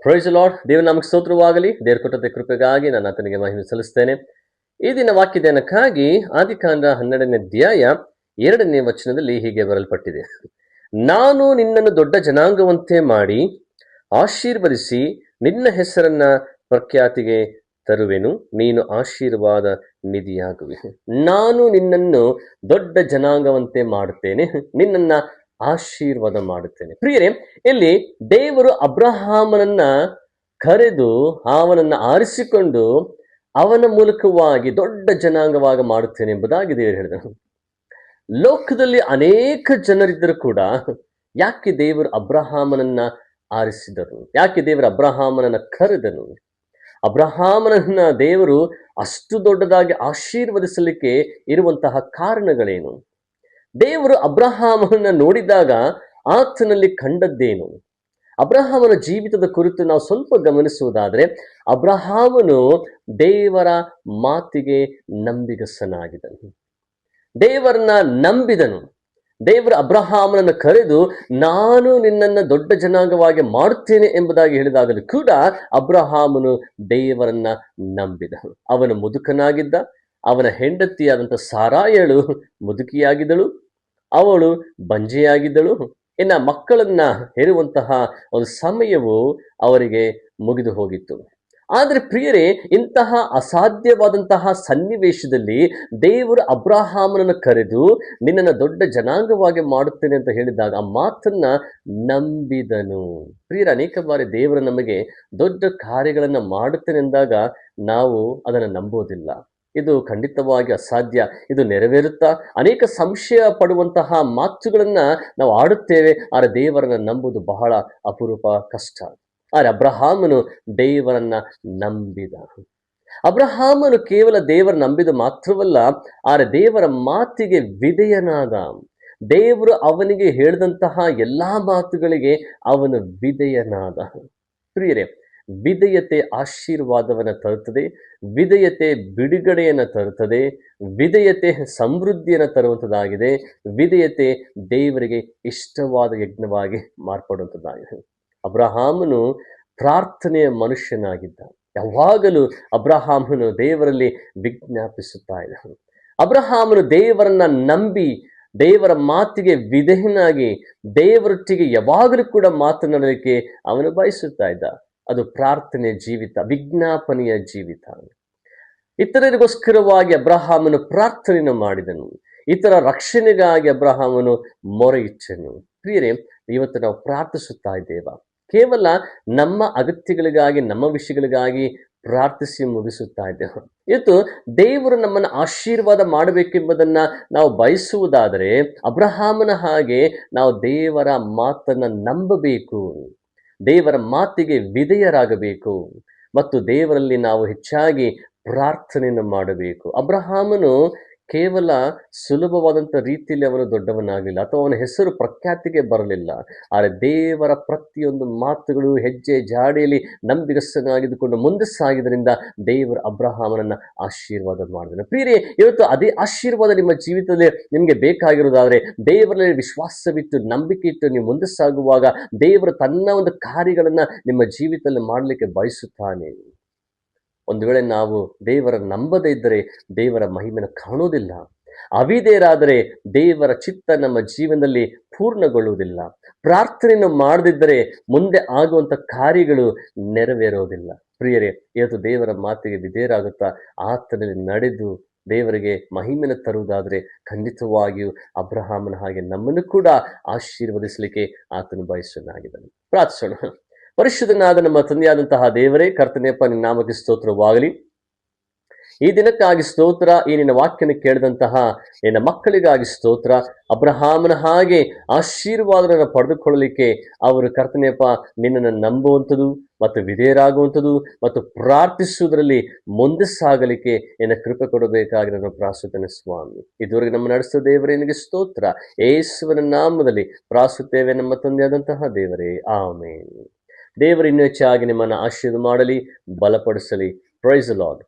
Price the lord. ದೇವರ ನಾಮಕ್ಕೆ ಸ್ತೋತ್ರವಾಗಲಿ. ದೇವರ ಕೊಟ್ಟಂತೆ ಕೃಪೆಗಾಗಿ ನಾನು ಆತನಿಗೆ ಮಹಿಮೆ ಸಲ್ಲಿಸ್ತೇನೆ. ಈ ದಿನ ವಾಕ್ಯದಾನಕ್ಕಾಗಿ ಆದಿಕಾಂಡ 12ನೇ ಅಧ್ಯಾಯ 2ನೇ ವಚನದಲ್ಲಿ ಹೀಗೆ ಬರೆಯಲ್ಪಟ್ಟಿದೆ: ನಾನು ನಿನ್ನನ್ನು ದೊಡ್ಡ ಜನಾಂಗವಂತೆ ಮಾಡಿ ಆಶೀರ್ವದಿಸಿ ನಿನ್ನ ಹೆಸರನ್ನ ಪ್ರಖ್ಯಾತಿಗೆ ತರುವೆನು, ನೀನು ಆಶೀರ್ವಾದ ನಿಧಿಯಾಗುವೆ. ನಾನು ನಿನ್ನನ್ನು ದೊಡ್ಡ ಜನಾಂಗವಂತೆ ಮಾಡುತ್ತೇನೆ, ನಿನ್ನನ್ನ ಆಶೀರ್ವಾದ ಮಾಡುತ್ತೇನೆ. ಪ್ರಿಯರೇ, ಇಲ್ಲಿ ದೇವರು ಅಬ್ರಹಾಮನನ್ನ ಕರೆದು ಅವನನ್ನ ಆರಿಸಿಕೊಂಡು ಅವನ ಮೂಲಕವಾಗಿ ದೊಡ್ಡ ಜನಾಂಗವಾಗಿ ಮಾಡುತ್ತೇನೆ ಎಂಬುದಾಗಿ ದೇವರು ಹೇಳಿದನು. ಲೋಕದಲ್ಲಿ ಅನೇಕ ಜನರಿದ್ದರೂ ಕೂಡ ಯಾಕೆ ದೇವರು ಅಬ್ರಹಾಮನನ್ನ ಆರಿಸಿದರು? ಯಾಕೆ ದೇವರು ಅಬ್ರಹಾಮನನ್ನ ಕರೆದನು? ಅಬ್ರಹಾಮನನ್ನ ದೇವರು ಅಷ್ಟು ದೊಡ್ಡದಾಗಿ ಆಶೀರ್ವದಿಸಲಿಕ್ಕೆ ಇರುವಂತಹ ಕಾರಣಗಳೇನು? ದೇವರು ಅಬ್ರಹಾಮನನ್ನ ನೋಡಿದಾಗ ಆತನಲ್ಲಿ ಕಂಡದ್ದೇನು? ಅಬ್ರಹಾಮನ ಜೀವಿತದ ಕುರಿತು ನಾವು ಸ್ವಲ್ಪ ಗಮನಿಸುವುದಾದರೆ, ಅಬ್ರಹಾಮನು ದೇವರ ಮಾತಿಗೆ ನಂಬಿಗಸ್ತನಾಗಿದ್ದನು. ದೇವರನ್ನ ನಂಬಿದನು. ದೇವರು ಅಬ್ರಹಾಮನನ್ನು ಕರೆದು ನಾನು ನಿನ್ನನ್ನು ದೊಡ್ಡ ಜನಾಂಗವಾಗಿ ಮಾಡುತ್ತೇನೆ ಎಂಬುದಾಗಿ ಹೇಳಿದಾಗಲೂ ಕೂಡ ಅಬ್ರಹಾಮನು ದೇವರನ್ನ ನಂಬಿದನು. ಅವನು ಮುದುಕನಾಗಿದ್ದ. ಅವನ ಹೆಂಡತಿಯಾದಂಥ ಸಾರಾಯಳು ಮುದುಕಿಯಾಗಿದ್ದಳು. ಅವಳು ಬಂಜೆಯಾಗಿದ್ದಳು. ಇನ್ನು ಮಕ್ಕಳನ್ನ ಹೆರುವಂತಹ ಒಂದು ಸಮಯವು ಅವರಿಗೆ ಮುಗಿದು ಹೋಗಿತ್ತು. ಆದರೆ ಪ್ರಿಯರೇ, ಇಂತಹ ಅಸಾಧ್ಯವಾದಂತಹ ಸನ್ನಿವೇಶದಲ್ಲಿ ದೇವರು ಅಬ್ರಹಾಮನನ್ನು ಕರೆದು ನಿನ್ನನ್ನು ದೊಡ್ಡ ಜನಾಂಗವಾಗಿ ಮಾಡುತ್ತೇನೆ ಅಂತ ಹೇಳಿದಾಗ ಆ ಮಾತನ್ನ ನಂಬಿದನು. ಪ್ರಿಯರ, ಅನೇಕ ಬಾರಿ ದೇವರು ನಮಗೆ ದೊಡ್ಡ ಕಾರ್ಯಗಳನ್ನು ಮಾಡುತ್ತೇನೆ ಎಂದಾಗ ನಾವು ಅದನ್ನು ನಂಬೋದಿಲ್ಲ. ಇದು ಖಂಡಿತವಾಗಿ ಅಸಾಧ್ಯ, ಇದು ನೆರವೇರುತ್ತಾ, ಅನೇಕ ಸಂಶಯ ಪಡುವಂತಹ ಮಾತುಗಳನ್ನ ನಾವು ಆಡುತ್ತೇವೆ. ಆದರೆ ದೇವರನ್ನ ನಂಬುವುದು ಬಹಳ ಅಪರೂಪ, ಕಷ್ಟ. ಆದರೆ ಅಬ್ರಹಾಮನು ದೇವರನ್ನ ನಂಬಿದ. ಅಬ್ರಹಾಮನು ಕೇವಲ ದೇವರ ನಂಬಿದ ಮಾತ್ರವಲ್ಲ, ಆದರೆ ದೇವರ ಮಾತಿಗೆ ವಿಧೇಯನಾದ. ದೇವರು ಅವನಿಗೆ ಹೇಳಿದಂತಹ ಎಲ್ಲಾ ಮಾತುಗಳಿಗೆ ಅವನು ವಿಧೇಯನಾದ. ಪ್ರಿಯರೇ, ವಿಧೇಯತೆ ಆಶೀರ್ವಾದವನ್ನು ತರುತ್ತದೆ. ವಿಧೇಯತೆ ಬಿಡುಗಡೆಯನ್ನು ತರುತ್ತದೆ. ವಿಧೇಯತೆ ಸಮೃದ್ಧಿಯನ್ನು ತರುವಂಥದ್ದಾಗಿದೆ. ವಿಧೇಯತೆ ದೇವರಿಗೆ ಇಷ್ಟವಾದ ಯಜ್ಞವಾಗಿ ಮಾರ್ಪಡುವಂಥದ್ದಾಗಿದೆ. ಅಬ್ರಹಾಮನು ಪ್ರಾರ್ಥನೆಯ ಮನುಷ್ಯನಾಗಿದ್ದ. ಯಾವಾಗಲೂ ಅಬ್ರಹಾಮನು ದೇವರಲ್ಲಿ ವಿಜ್ಞಾಪಿಸುತ್ತಾ ಇದ್ದನು. ಅಬ್ರಹಾಮನು ದೇವರನ್ನ ನಂಬಿ ದೇವರ ಮಾತಿಗೆ ವಿಧೇಯನಾಗಿ ದೇವರೊಟ್ಟಿಗೆ ಯಾವಾಗಲೂ ಕೂಡ ಮಾತನಾಡಲಿಕ್ಕೆ ಅವನು ಬಯಸುತ್ತಾ ಇದ್ದ. ಅದು ಪ್ರಾರ್ಥನೆಯ ಜೀವಿತ, ವಿಜ್ಞಾಪನೆಯ ಜೀವಿತ. ಇತರರಿಗೋಸ್ಕರವಾಗಿ ಅಬ್ರಹಾಮನು ಪ್ರಾರ್ಥನೆಯನ್ನು ಮಾಡಿದನು. ಇತರ ರಕ್ಷಣೆಗಾಗಿ ಅಬ್ರಹಾಮನು ಮೊರೆ ಇಟ್ಟನು. ಪ್ರಿಯರೇ, ಇವತ್ತು ನಾವು ಪ್ರಾರ್ಥಿಸುತ್ತಾ ಇದ್ದೇವಾ? ಕೇವಲ ನಮ್ಮ ಅಗತ್ಯಗಳಿಗಾಗಿ, ನಮ್ಮ ವಿಷಯಗಳಿಗಾಗಿ ಪ್ರಾರ್ಥಿಸಿ ಮುಗಿಸುತ್ತಾ ಇದ್ದೇವೆ? ಇವತ್ತು ದೇವರು ನಮ್ಮನ್ನು ಆಶೀರ್ವಾದ ಮಾಡಬೇಕೆಂಬುದನ್ನ ನಾವು ಬಯಸುವುದಾದರೆ ಅಬ್ರಹಾಮನ ಹಾಗೆ ನಾವು ದೇವರ ಮಾತನ್ನ ನಂಬಬೇಕು, ದೇವರ ಮಾತಿಗೆ ವಿಧೇಯರಾಗಬೇಕು ಮತ್ತು ದೇವರಲ್ಲಿ ನಾವು ಹೆಚ್ಚಾಗಿ ಪ್ರಾರ್ಥನೆಯನ್ನು ಮಾಡಬೇಕು. ಅಬ್ರಹಾಮನು ಕೇವಲ ಸುಲಭವಾದಂಥ ರೀತಿಯಲ್ಲಿ ಅವನು ದೊಡ್ಡವನಾಗಲಿಲ್ಲ ಅಥವಾ ಅವನ ಹೆಸರು ಪ್ರಖ್ಯಾತಿಗೆ ಬರಲಿಲ್ಲ. ಆದರೆ ದೇವರ ಪ್ರತಿಯೊಂದು ಮಾತುಗಳು, ಹೆಜ್ಜೆ ಜಾಡಿಯಲ್ಲಿ ನಂಬಿಗಸ್ತನಾಗಿದ್ದುಕೊಂಡು ಮುಂದೆ ಸಾಗಿದ್ರಿಂದ ದೇವರು ಅಬ್ರಹಾಮನನ್ನ ಆಶೀರ್ವಾದ ಮಾಡಿದನು. ಪ್ರಿಯರೇ, ಇವತ್ತು ಅದೇ ಆಶೀರ್ವಾದ ನಿಮ್ಮ ಜೀವಿತದಲ್ಲಿ ನಿಮಗೆ ಬೇಕಾಗಿರುವುದಾದರೆ ದೇವರಲ್ಲಿ ವಿಶ್ವಾಸವಿಟ್ಟು, ನಂಬಿಕೆ ಇಟ್ಟು ನೀವು ಮುಂದೆ ಸಾಗುವಾಗ ದೇವರು ತನ್ನ ಒಂದು ಕಾರ್ಯಗಳನ್ನ ನಿಮ್ಮ ಜೀವಿತದಲ್ಲಿ ಮಾಡಲಿಕ್ಕೆ ಬಯಸುತ್ತಾನೆ. ಒಂದು ವೇಳೆ ನಾವು ದೇವರ ನಂಬದೇ ಇದ್ದರೆ ದೇವರ ಮಹಿಮೆಯನ್ನು ಕಾಣುವುದಿಲ್ಲ. ಅವಿಧೇಯರಾದರೆ ದೇವರ ಚಿತ್ತ ನಮ್ಮ ಜೀವನದಲ್ಲಿ ಪೂರ್ಣಗೊಳ್ಳುವುದಿಲ್ಲ. ಪ್ರಾರ್ಥನೆಯನ್ನು ಮಾಡದಿದ್ದರೆ ಮುಂದೆ ಆಗುವಂಥ ಕಾರ್ಯಗಳು ನೆರವೇರೋದಿಲ್ಲ. ಪ್ರಿಯರೇ, ಇವತ್ತು ದೇವರ ಮಾತಿಗೆ ವಿಧೇಯರಾಗುತ್ತಾ ಆತನಲ್ಲಿ ನಡೆದು ದೇವರಿಗೆ ಮಹಿಮೆಯನ್ನು ತರುವುದಾದರೆ ಖಂಡಿತವಾಗಿಯೂ ಅಬ್ರಹಾಮನ ಹಾಗೆ ನಮ್ಮನ್ನು ಕೂಡ ಆಶೀರ್ವದಿಸಲಿಕ್ಕೆ ಆತನು ಬಯಸುವನಾಗಿದ್ದಾನೆ. ಪ್ರಾರ್ಥಿಸೋಣ. ಪರಿಶುದ್ಧನಾದ ನಮ್ಮ ತಂದೆಯಾದಂತಹ ದೇವರೇ, ಕರ್ತನೆಯಪ್ಪ, ನಿನ್ನ ನಾಮಕ್ಕೆ ಸ್ತೋತ್ರವಾಗಲಿ. ಈ ದಿನಕ್ಕಾಗಿ ಸ್ತೋತ್ರ. ಈ ನಿನ್ನ ವಾಕ್ಯನ ಕೇಳಿದಂತಹ ನಿನ್ನ ಮಕ್ಕಳಿಗಾಗಿ ಸ್ತೋತ್ರ. ಅಬ್ರಹಾಮನ ಹಾಗೆ ಆಶೀರ್ವಾದವನ್ನು ಪಡೆದುಕೊಳ್ಳಲಿಕ್ಕೆ ಅವರು ಕರ್ತನೆಯಪ್ಪ ನಿನ್ನನ್ನು ನಂಬುವಂಥದ್ದು ಮತ್ತು ವಿಧೇಯರಾಗುವಂಥದ್ದು ಮತ್ತು ಪ್ರಾರ್ಥಿಸುವುದರಲ್ಲಿ ಮುಂದೆ ಸಾಗಲಿಕ್ಕೆ ನಿನ್ನ ಕೃಪೆ ಕೊಡಬೇಕಾಗಿ ನಾನು ಪ್ರಾರ್ಥಿಸುತ್ತೇನೆ ಸ್ವಾಮಿ. ಇದುವರೆಗೆ ನಮ್ಮ ನಡೆಸಿದ ದೇವರೇ, ನಿನಗೆ ಸ್ತೋತ್ರ. ಯೇಸುವಿನ ನಾಮದಲ್ಲಿ ಪ್ರಾರ್ಥಿಸುತ್ತೇವೆ ನಮ್ಮ ತಂದೆಯಾದಂತಹ ದೇವರೇ, ಆಮೆನ್. ದೇವರು ಇನ್ನೂ ಹೆಚ್ಚಾಗಿ ನಿಮ್ಮನ್ನು ಆಶೀರ್ವಾದ ಮಾಡಲಿ, ಬಲಪಡಿಸಲಿ. Price the lord.